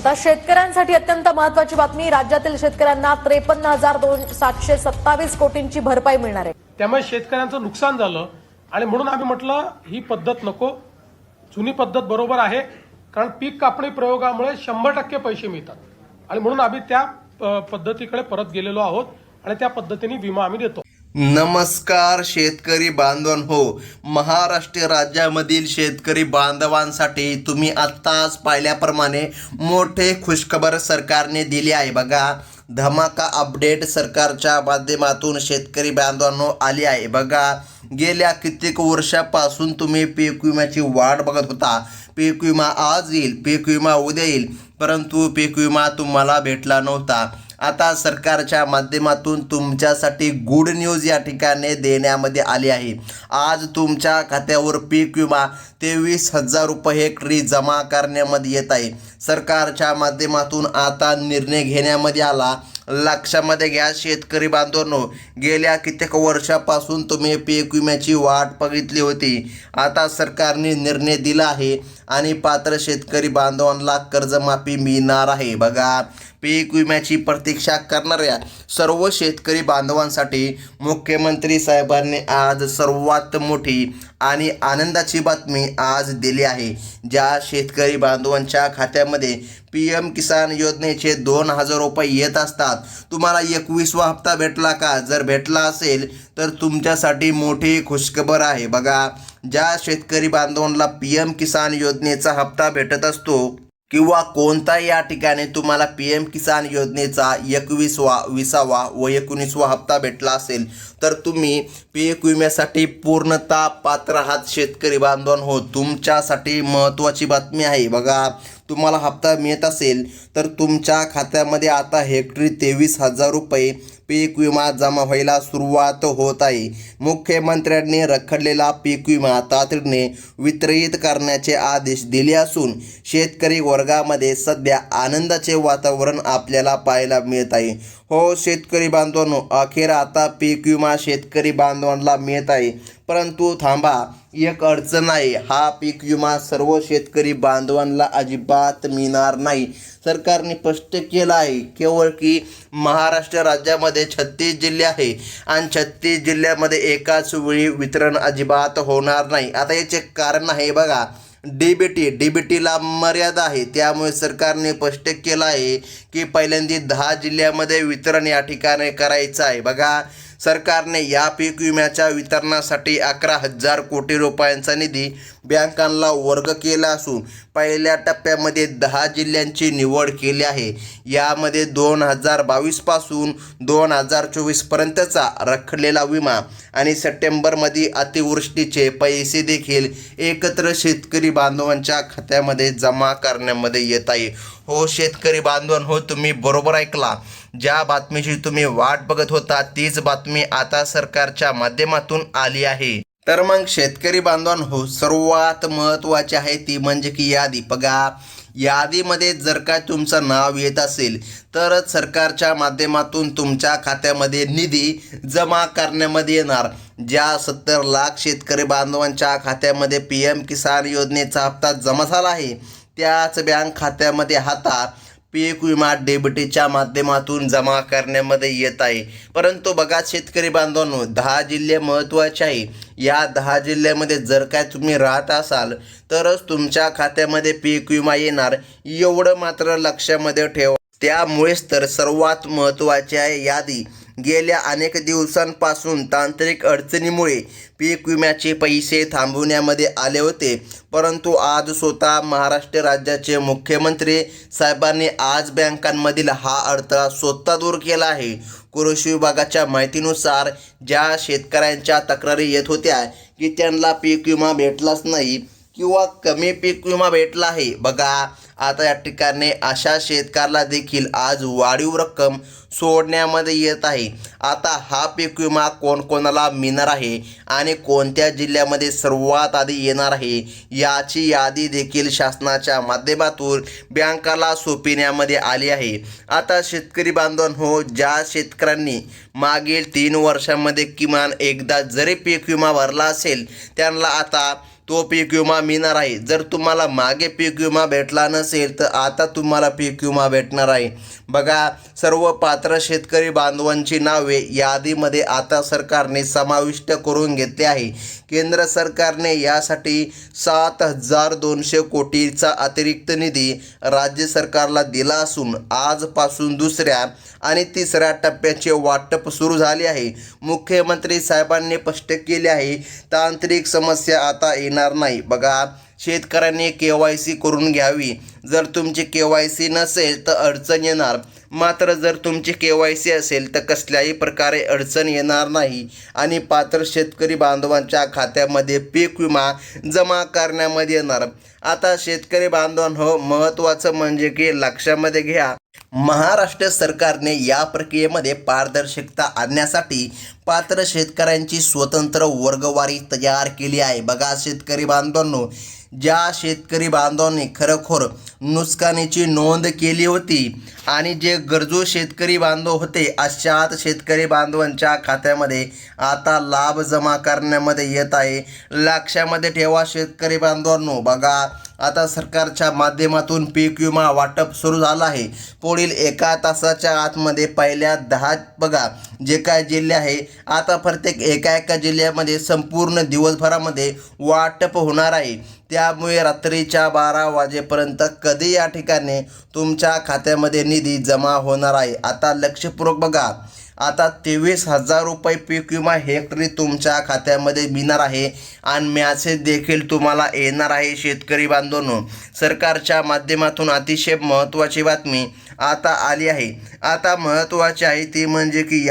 आता शेतकऱ्यांसाठी अत्यंत महत्त्वाची बातमी, राज्यातील शेतकऱ्यांना 53,727 कोटींची भरपाई मिळणार आहे। त्यामुळे शेतकऱ्यांचं नुकसान झालं आणि म्हणून आम्ही म्हटलं ही पद्धत नको, जुनी पद्धत बरोबर आहे, कारण पीक कापणी प्रयोगामुळे 100% पैसे मिळतात आणि म्हणून आम्ही त्या पद्धतीकडे परत गेलेलो आहोत आणि त्या पद्धतीने विमा आम्ही देतो। नमस्कार शेतकरी बांधवांनो, महाराष्ट्र राज्यामधील शेतकरी बांधवांसाठी तुम्ही आत्ताच पाहिल्याप्रमाणे मोठे खुशखबर सरकारने दिली आहे। बघा, धमाका अपडेट सरकारच्या माध्यमातून शेतकरी बांधवांनो आली आहे। बघा, गेल्या कित्येक वर्षापासून तुम्ही पीक विम्याची वाट बघत होता। पीक विमा आज येईल, पीक विमा उद्या येईल, परंतु पीक विमा तुम्हाला भेटला नव्हता। आता सरकारच्या माध्यमातून तुमच्यासाठी गुड न्यूज या ठिकाणी देण्यामध्ये आली आहे। आज तुमच्या खात्यावर पीक विमा 23,000 रुपये हेक्टरी जमा करण्यामध्ये येत आहे। सरकारच्या माध्यमातून आता निर्णय घेण्यामध्ये आला। लक्षामध्ये घ्या शेतकरी बांधवांनो, गेल्या कित्येक वर्षापासून तुम्ही पीक विम्याची वाट बघितली होती। आता सरकारने निर्णय दिला आहे आणि पात्र शेतकरी बांधवांना कर्जमाफी मिळणार आहे। बघा, पीक विम्याची प्रतीक्षा करणाऱ्या सर्व शेतकरी बांधवांसाठी मुख्यमंत्री साहेबांनी आज सर्वात मोठी आणि आनंदाची बातमी आज दिली आहे। ज्या शेतकरी बांधवांच्या खात्यामध्ये PM किसान योजनेचे 2,000 रुपये येत असतात, तुम्हाला 21वा हप्ता भेटला का? जर भेटला असेल तर तुमच्यासाठी मोठी खुशखबर आहे। बघा, ज्या शेतकरी बांधवांना PM किसान योजनेचा हप्ता भेटत असतो किंवा कोणता या ठिकाणी तुम्हाला PM किसान योजनेचा 21वा, 20वा व 19वा हप्ता भेटला असेल तर तुम्ही पीक विम्यासाठी पूर्णतः पात्र आहात। शेतकरी बांधवांनो, तुमच्यासाठी महत्त्वाची बातमी आहे। बघा, तुम्हाला हप्ता मिळत असेल तर तुमच्या खात्यामध्ये आता हेक्टरी 23,000 रुपये पीक विमा जमा व्हायला सुरुवात होत आहे। मुख्यमंत्र्यांनी रखडलेला पीक विमा तातडीने वितरित करण्याचे आदेश दिले असून शेतकरी वर्गामध्ये सध्या आनंदाचे वातावरण आपल्याला पाहायला मिळत आहे। हो शेतकरी बांधवांनो, अखेर आता पीक विमा शेतकरी बांधवांना मिळत आहे, परंतु थांबा, एक अडचण आहे। हा पीक विमा सर्व शेतकरी बांधवांना अजिबात मिळणार नाही। सरकारने स्पष्ट केलं आहे केवळ की महाराष्ट्र राज्यामध्ये 36 जिल्हे आहे आणि 36 जिल्ह्यामध्ये एकाच वेळी वितरण अजिबात होणार नाही। आता याचे कारण आहे, बघा, डीबीटीला मर्यादा आहे। त्यामुळे सरकारने स्पष्ट केलं आहे की पहिल्यांदा 10 जिल्ह्यामध्ये वितरण या ठिकाणी करायचं आहे। बघा, सरकारने या पीक विम्याच्या वितरणासाठी 11,000 कोटी रुपयांचा निधी बँकांना वर्ग केला असून पहिल्या टप्प्यामध्ये 10 जिल्ह्यांची निवड केली आहे। यामध्ये 2022 पासून 2024 पर्यंतचा रखडलेला विमा आणि सप्टेंबरमध्ये अतिवृष्टीचे पैसे देखील एकत्र शेतकरी बांधवांच्या खात्यामध्ये जमा करण्यामध्ये येत आहे। हो शेतकरी बांधवांनो, तुम्ही बरोबर ऐकला। ज्या बातमीची तुम्ही वाट बघत होता तीच बातमी आता सरकारच्या माध्यमातून आली आहे। तर मग शेतकरी बांधवांनो, सर्वात महत्त्वाचे आहे ती म्हणजे की यादी। बघा, यादीमध्ये जर काय तुमचं नाव येत असेल तरच सरकारच्या माध्यमातून तुमच्या खात्यामध्ये निधी जमा करण्यामध्ये येणार। ज्या 70 लाख शेतकरी बांधवांच्या खात्यामध्ये PM किसान योजनेचा हप्ता जमा झाला आहे त्याच बँक खात्यामध्ये आता पीक विमा डीबीटीच्या माध्यमातून जमा करण्यामध्ये येत आहे। परंतु बघा शेतकरी बांधवांनो, 10 जिल्हे महत्त्वाचे आहे। या 10 जिल्ह्यामध्ये जर काय तुम्ही राहत असाल तरच तुमच्या खात्यामध्ये पीक विमा येणार, एवढं मात्र लक्षामध्ये ठेवा। त्यामुळेच तर सर्वात महत्त्वाची आहे यादी। गेल्या अनेक दिवसांपासून तांत्रिक अडचणीमुळे पीक विम्याचे पैसे थांबवण्यामध्ये आले होते, परंतु आज स्वतः महाराष्ट्र राज्याचे मुख्यमंत्री साहेबांनी आज बँकांमधील हा अडथळा स्वतः दूर केला आहे। कृषी विभागाच्या माहितीनुसार ज्या शेतकऱ्यांच्या तक्रारी येत होत्या की त्यांना पीक विमा भेटलाच नाही किंवा कमी पीक विमा भेटला आहे, बघा आता या ठिकाणी अशा शेतकऱ्याला देखील आज वाढीव रक्कम सोडण्यामध्ये येत आहे। आता हा पीक विमा कोणाला मिळणार आहे आणि कोणत्या जिल्ह्यामध्ये सर्वात आधी येणार आहे याची यादी देखील शासनाच्या माध्यमातून बँकाला सोपविण्यामध्ये आली आहे। आता शेतकरी बांधवांनो, ज्या शेतकऱ्यांनी मागील 3 वर्षांमध्ये किमान एकदा जरी पीक विमा भरला असेल त्यांना आता तो पीक विमा मिळणार आहे. जर तुम्हाला मागे पीक विमा भेटला नसेल तर आता तुम्हाला पीक विमा भेटणार आहे. बघा, सर्व पात्र शेतकरी बांधवांची नावे यादीमध्ये आता सरकारने समाविष्ट करून घेतले आहे. केंद्र सरकारने यासाठी 7,200 कोटीचा अतिरिक्त निधी राज्य सरकारला दिला असून आजपासून दुसऱ्या आणि तिसऱ्या टप्प्याचे वाटप सुरू झाले आहे. मुख्यमंत्री साहेबांनी स्पष्ट केले आहे, तांत्रिक समस्या आता येणार नाही. बघा, शेतकऱ्यांनी KYC करून घ्यावी. जर तुमची KYC नसेल तर अडचण येणार, मात्र जर तुमची KYC असेल तर कसल्याही प्रकारे अडचण येणार नाही आणि पात्र शेतकरी बांधवांच्या खात्यामध्ये पीक विमा जमा करण्यामध्ये येणार. आता शेतकरी बांधवांनो, महत्त्वाचं म्हणजे की लक्षामध्ये घ्या, महाराष्ट्र सरकारने या प्रक्रियेमध्ये पारदर्शकता आणण्यासाठी पात्र शेतकऱ्यांची स्वतंत्र वर्गवारी तयार केली आहे. बघा शेतकरी बांधवांनो, ज्या शेतकरी बांधवांनी खरोखर नुकसानीची नोंद केली होती आणि जे गरजू शेतकरी बांधव होते, अशाच शेतकरी बांधवांच्या खात्यामध्ये आता लाभ जमा करण्यामध्ये येत आहे. लक्षामध्ये ठेवा शेतकरी बांधवांनो. बघा, आता सरकारच्या माध्यमातून पीक विमा वाटप सुरू झालं आहे. पुढील 1 तासाच्या आतमध्ये पहिल्या 10 बघा जे काय जिल्हे आहे, आता प्रत्येक एका जिल्ह्यामध्ये संपूर्ण दिवसभरामध्ये वाटप होणार आहे. त्यामुळे रात्रीच्या 12 वाजेपर्यंत कधी या ठिकाणी तुमच्या खात्यामध्ये निधी जमा होणार आहे. आता लक्षपूर्वक बघा, आता 23,000 रुपये पीक विमा हेक्टरी तुमच्या खात्यामध्ये मिळणार आहे आणि मॅसेज देखील तुम्हाला येणार आहे. शेतकरी बांधवांनो, सरकारच्या माध्यमातून अतिशय महत्त्वाची बातमी आता आली आहे. आता महत्त्वाची आहे ती म्हणजे की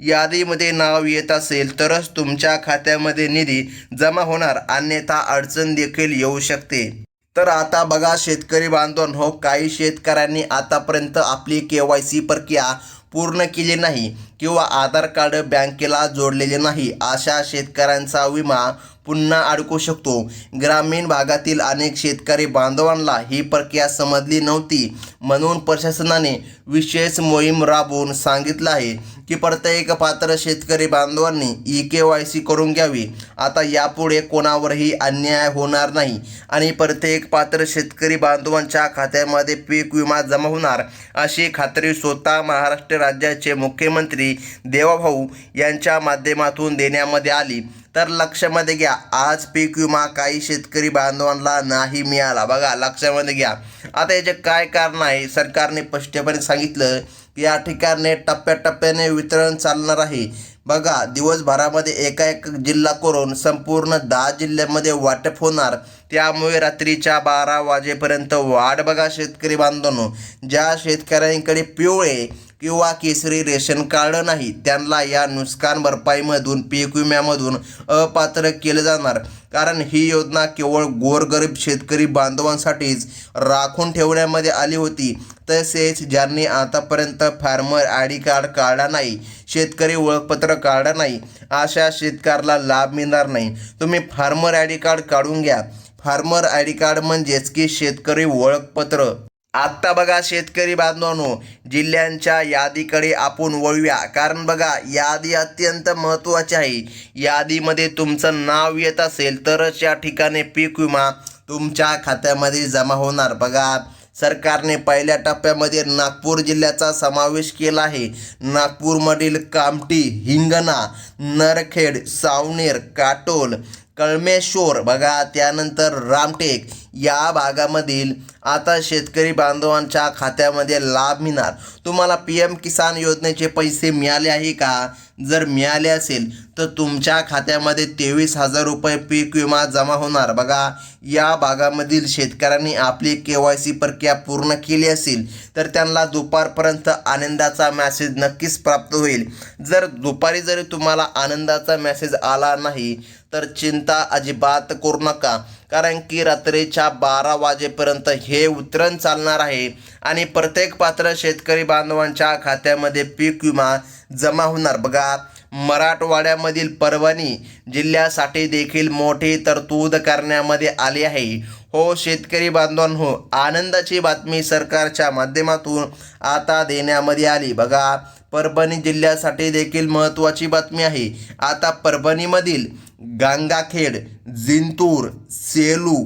यादीमध्ये नाव येत असेल तरच तुमच्या खात्यामध्ये निधी जमा होणार, अन्यथा अडचण देखील येऊ शकते. तर आता बघा शेतकरी बांधवांनो, काही शेतकऱ्यांनी आतापर्यंत आपली KYC प्रक्रिया पूर्ण केली नाही किंवा आधार कार्ड बँकेला जोडलेले नाही, अशा शेतकऱ्यांचा विमा पुन्हा अडकू शकतो. ग्रामीण भागातील अनेक शेतकरी बांधवांना ही प्रक्रिया समजली नव्हती, म्हणून प्रशासनाने विशेष मोहीम राबवून सांगितलं आहे की प्रत्येक पात्र शेतकरी बांधवांनी KYC करून घ्यावी. आता यापुढे कोणावरही अन्याय होणार नाही आणि प्रत्येक पात्र शेतकरी बांधवांच्या खात्यामध्ये पीक विमा जमा होणार, अशी खात्री स्वतः महाराष्ट्र राज्याचे मुख्यमंत्री देवाभाऊ यांच्या माध्यमातून देण्यामध्ये आली. तर लक्षामध्ये घ्या, आज पीक विमा काही शेतकरी बांधवांना नाही मिळाला. बघा लक्षामध्ये घ्या, आता याचे काय कारण आहे, सरकारने स्पष्टपणे सांगितलं की या ठिकाणी टप्प्याटप्प्याने वितरण चालणार आहे. बघा, दिवसभरामध्ये एक जिल्हा करून संपूर्ण 10 जिल्ह्यांमध्ये वाटप होणार. त्यामुळे रात्रीच्या 12 वाजेपर्यंत वाट बघा शेतकरी बांधवांनो. ज्या शेतकऱ्यांकडे पिवळे किंवा केसरी रेशन कार्ड नाही, त्यांना या नुकसान भरपाईमधून पीक विम्यामधून अपात्र केलं जाणार. कारण ही योजना केवळ गोरगरीब शेतकरी बांधवांसाठीच राखून ठेवण्यामध्ये आली होती. तसेच ज्यांनी आतापर्यंत फार्मर ID कार्ड काढला नाही, शेतकरी ओळखपत्र काढलं नाही, अशा शेतकऱ्याला लाभ मिळणार नाही. तुम्ही फार्मर ID कार्ड काढून घ्या. फार्मर ID कार्ड म्हणजेच की शेतकरी ओळखपत्र. आत्ता बघा शेतकरी बांधवांनो, जिल्ह्यांच्या यादीकडे आपण वळूया, कारण बघा यादी अत्यंत महत्त्वाची आहे. यादीमध्ये तुमचं नाव येत असेल तरच या ठिकाणी पीक विमा तुमच्या खात्यामध्ये जमा होणार. बघा, सरकारने पहिल्या टप्प्यामध्ये नागपूर जिल्ह्याचा समावेश केला आहे. नागपूरमधील कामठी, हिंगणा, नरखेड, सावनेर, काटोल, कळमेश्वर, बघा त्यानंतर रामटेक या भागामधील आता शेतकरी बांधवांच्या खात्यामध्ये लाभ मिळणार. तुम्हाला PM किसान योजनेचे पैसे मिळाले आहे का? जर मिळाले असेल तर तुमच्या खात्यामध्ये 23,000 रुपये पीक विमा जमा होणार. बघा, या भागामधील शेतकऱ्यांनी आपली KYC प्रक्रिया पूर्ण केली असेल तर त्यांना दुपारपर्यंत आनंदाचा मेसेज नक्कीच प्राप्त होईल. जर दुपारी जरी तुम्हाला आनंदाचा मेसेज आला नाही तर चिंता अजिबात करू नका, कारण की रात्रीच्या 12 वाजेपर्यंत हे वितरण चालणार आहे आणि प्रत्येक पात्र शेतकरी बांधवांच्या खात्यामध्ये पीक विमा जमा होणार. बघा, मराठवाड्यामधील परभणी जिल्ह्यासाठी देखील मोठी तरतूद करण्यामध्ये आली आहे. हो शेतकरी बांधवांनो, आनंदाची बातमी सरकारच्या माध्यमातून आता देण्यामध्ये आली. बघा, परभणी जिल्ह्यासाठी देखील महत्त्वाची बातमी आहे. आता परभणीमधील गंगाखेड, जिंतूर, सेलू,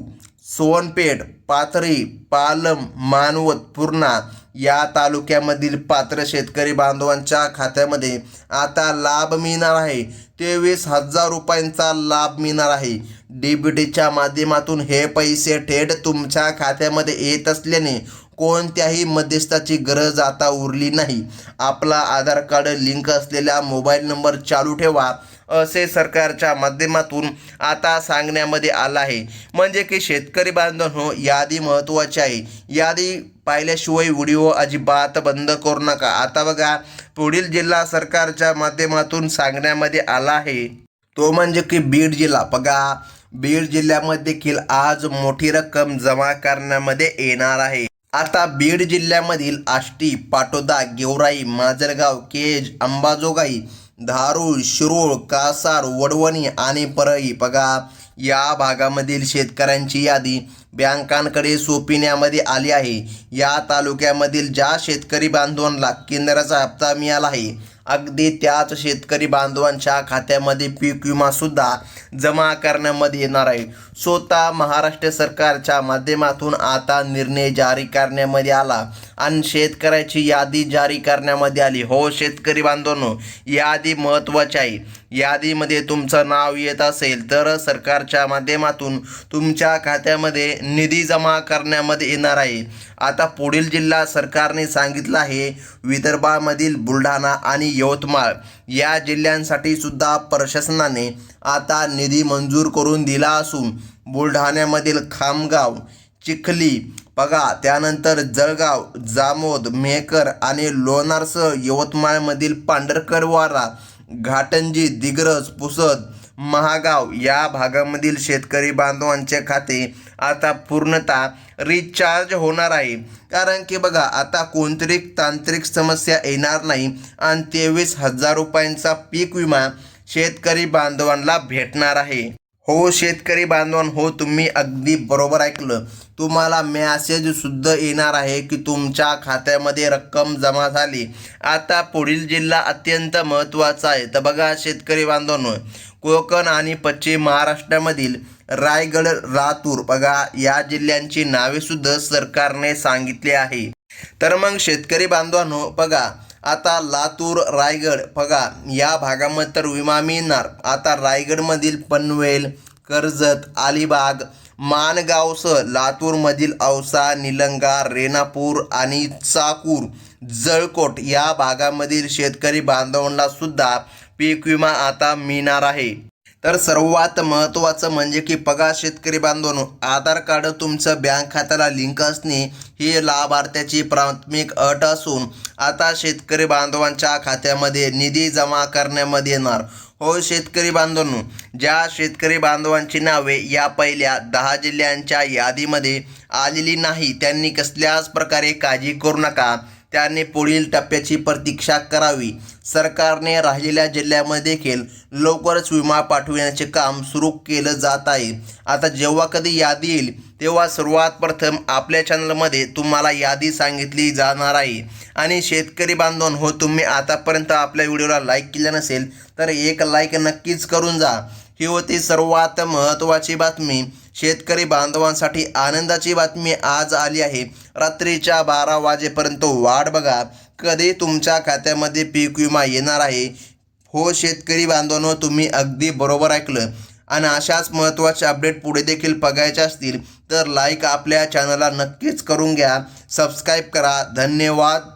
सोनपेठ, पाथरी, पालम, मानवत, पूर्णा या तालुक्यामधील पात्र शेतकरी बांधवांच्या खात्यामध्ये आता लाभ मिळणार आहे. 23,000 रुपयांचा लाभ मिळणार आहे. DBTच्या माध्यमातून हे पैसे थेट तुमच्या खात्यामध्ये येत असल्याने कोणत्याही मध्यस्थाची गरज आता उरली नाही. आपला आधार कार्ड लिंक असलेला मोबाईल नंबर चालू ठेवा असे सरकारच्या माध्यमातून आता सांगण्यामध्ये आलं आहे. म्हणजे की शेतकरी बांधवांनो, यादी महत्त्वाची आहे. यादी पाहिल्याशिवाय व्हिडिओ अजिबात बंद करू नका. आता बघा, पुढील जिल्हा सरकारच्या माध्यमातून सांगण्यामध्ये आला आहे तो म्हणजे की बीड जिल्हा. बघा, बीड जिल्ह्यामध्ये देखील आज मोठी रक्कम जमा करण्यामध्ये येणार आहे. आता बीड जिल्ह्यामधील आष्टी, पाटोदा, गेवराई, माजलगाव, केज, अंबाजोगाई, धारूर, शिरोळ, कासार, वडवणी आणि परळी बघा, या भागामधील शेतकऱ्यांची यादी बँकांकडे सोपविण्यामध्ये आली आहे. या तालुक्यामधील ज्या शेतकरी बांधवांना केंद्राचा हप्ता मिळाला आहे, अगदी त्याच शेतकरी बांधवांच्या खात्यामध्ये पीक विमा सुद्धा जमा करण्यामध्ये येणार आहे. स्वतः महाराष्ट्र सरकारच्या माध्यमातून आता निर्णय जारी करण्यामध्ये आला आणि शेतकऱ्याची यादी जारी करण्यामध्ये आली. हो शेतकरी बांधवांनो, यादी महत्त्वाची आहे. यादीमध्ये तुमचं नाव येत असेल तर सरकारच्या माध्यमातून तुमच्या खात्यामध्ये निधी जमा करण्यामध्ये येणार आहे. आता पुढील जिल्हा सरकारने सांगितलं आहे, विदर्भामधील बुलढाणा आणि यवतमाळ या जिल्ह्यांसाठी सुद्धा प्रशासनाने आता निधी मंजूर करून दिला असून बुलढाण्यामधील खामगाव, चिखली बघा, त्यानंतर जळगाव, जामोद, मेहकर आणि लोणारसह यवतमाळमधील पांढरकरवाडा, घाटंजी, दिग्रस, पुसद, महागाव या भागामधील शेतकरी बांधवांचे खाते आता पूर्णतः रिचार्ज होणार आहे. कारण की बघा, आता कोणतरी तांत्रिक समस्या येणार नाही आणि 23,000 रुपयांचा पीक विमा शेतकरी बांधवांना भेटणार आहे. हो शेतकरी बांधवांनो, हो तुम्ही अगदी बरोबर ऐकलं. तुम्हाला मेसेज सुद्धा येणार आहे की तुमच्या खात्यामध्ये रक्कम जमा झाली. आता पुढील जिल्हा अत्यंत महत्त्वाचा आहे. तर बघा शेतकरी बांधवांनो, कोकण आणि पश्चिम महाराष्ट्रामधील रायगड, लातूर बघा, या जिल्ह्यांची नावे सुद्धा सरकारने सांगितले आहे. तर मग शेतकरी बांधवांनो बघा, आता लातूर, रायगड बघा, या भागामध्ये तर विमा मिळणार. आता रायगडमधील पनवेल, कर्जत, अलिबाग, माणगावसह लातूरमधील औसा, निलंगा, रेणापूर आणि चाकूर, जळकोट या भागामधील शेतकरी बांधवांना सुद्धा पीक विमा आता मिळणार आहे. तर सर्वात महत्त्वाचं म्हणजे की बघा शेतकरी बांधवांनो, आधार कार्ड तुमचं बँक खात्याला लिंक असणे ही लाभार्थ्याची प्राथमिक अट असून आता शेतकरी बांधवांच्या खात्यामध्ये निधी जमा करण्यामध्ये येणार. हो शेतकरी बांधवांनो, ज्या शेतकरी बांधवांची नावे या पहिल्या 10 जिल्ह्यांच्या यादीमध्ये आलेली नाही त्यांनी कसल्याच प्रकारे काळजी करू नका. त्यांनी पुढील टप्प्याची प्रतीक्षा करावी. सरकारने राहिलेल्या जिल्ह्यामध्ये देखील लवकरच विमा पाठविण्याचे काम सुरू केलं जात आहे. आता जेव्हा कधी यादी येईल तेव्हा सर्वात प्रथम आपल्या चॅनलमध्ये तुम्हाला यादी सांगितली जाणार आहे. आणि शेतकरी बांधवांनो, हो तुम्ही आतापर्यंत आपल्या व्हिडिओला लाईक केलं नसेल तर एक लाईक नक्कीच करून जा. ही होती सर्वात महत्त्वाची बातमी. शेतकरी बांधवांसाठी आनंदाची बातमी आज आली आहे. रात्रीच्या 12 वाजेपर्यंत वाट बघा, कधी तुमच्या खात्यामध्ये पीक विमा येणार आहे. हो शेतकरी बांधवांनो, तुम्ही अगदी बरोबर ऐकलं. आणि अशाच महत्त्वाचे अपडेट पुढे देखील बघायचे असतील तर लाईक आपल्या चॅनलला नक्कीच करून घ्या. सबस्क्राईब करा. धन्यवाद.